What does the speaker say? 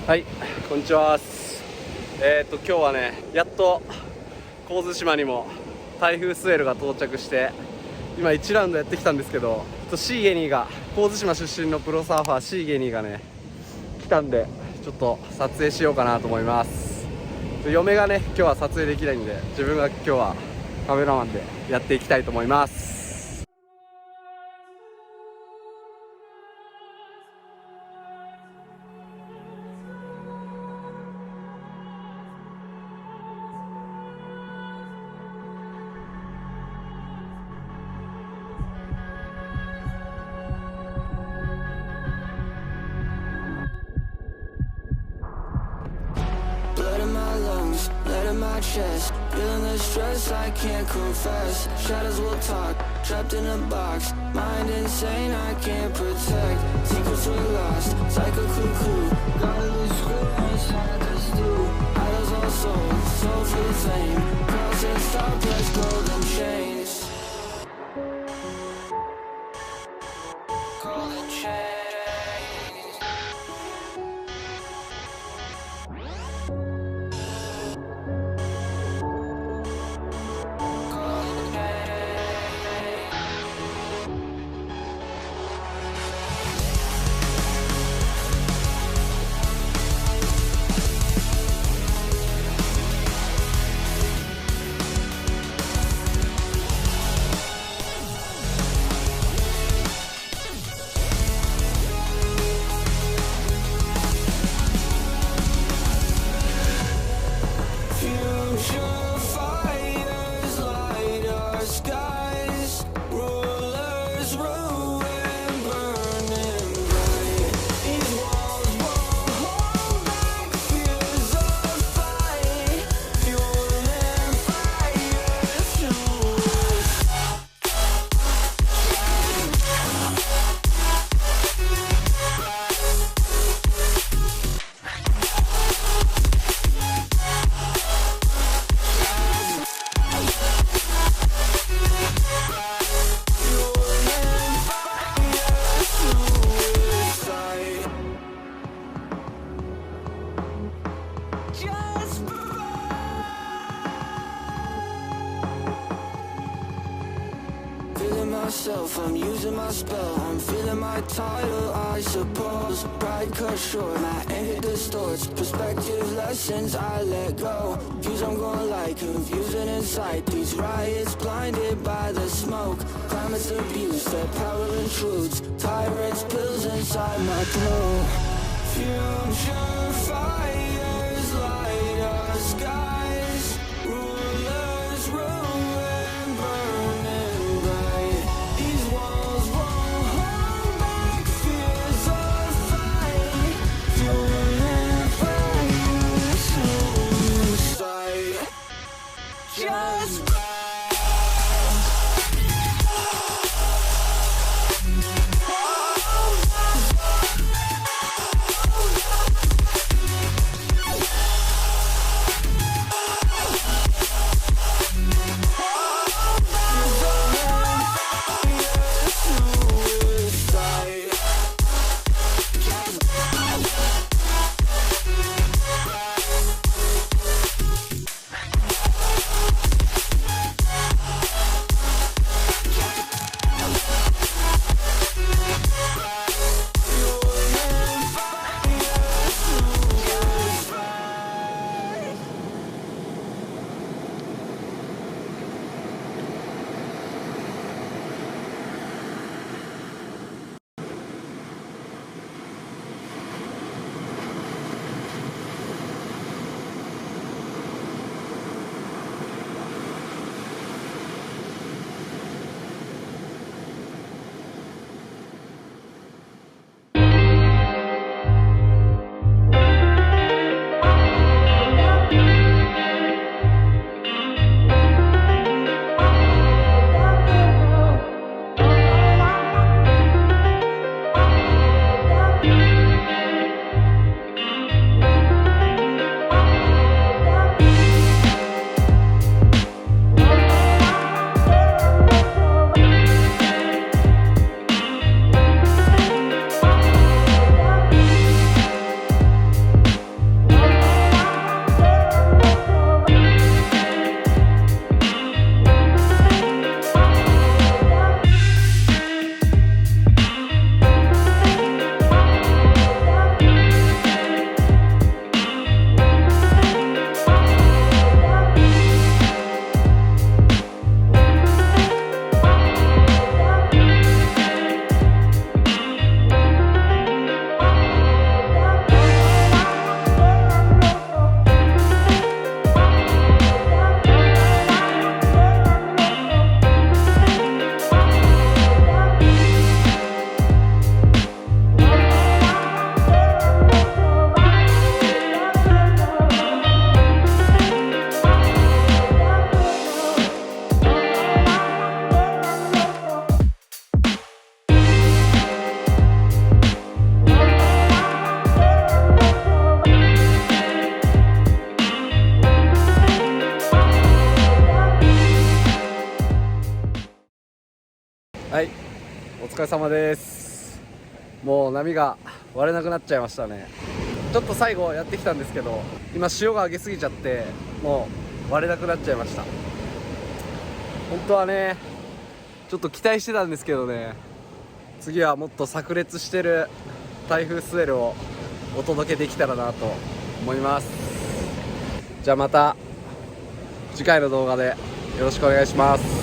はい、こんにちは。今日はね、やっと神津島にも台風スウェルが到着して、今1ラウンドやってきたんですけど、シーゲニーが、神津島出身のプロサーファーシーゲニーがね来たんで、ちょっと撮影しようかなと思います。嫁がね今日は撮影できないんで、自分が今日はカメラマンでやっていきたいと思います。Lead in my chest, feeling the stress I can't confess. Shadows will talk, trapped in a box. Mind insane, I can't protect. Secrets were lost, psycho cuckoo. Gotta lose screw inside the stew. Idols all sold, soul for the fame. Cross and stop, press golden chains. Golden chains. I'm using my spell, I'm feeling my title, I suppose. Pride cut short, my anger distorts. Perspective lessons, I let go. Views I'm going like, confusing inside. These riots blinded by the smoke. Climate's abuse, their power intrudes. Tyrants, pills inside my throat. Future fires light our skies. Rulers ruin, burning bright. These walls won't hold back fears of fight. Fueling fire, suicide. Just はい、お疲れ様です。もう波が割れなくなっちゃいましたね。ちょっと最後やってきたんですけど、今潮が上げすぎちゃってもう割れなくなっちゃいました。本当はねちょっと期待してたんですけどね、次はもっと炸裂してる台風スウェルをお届けできたらなと思います。じゃあまた次回の動画でよろしくお願いします。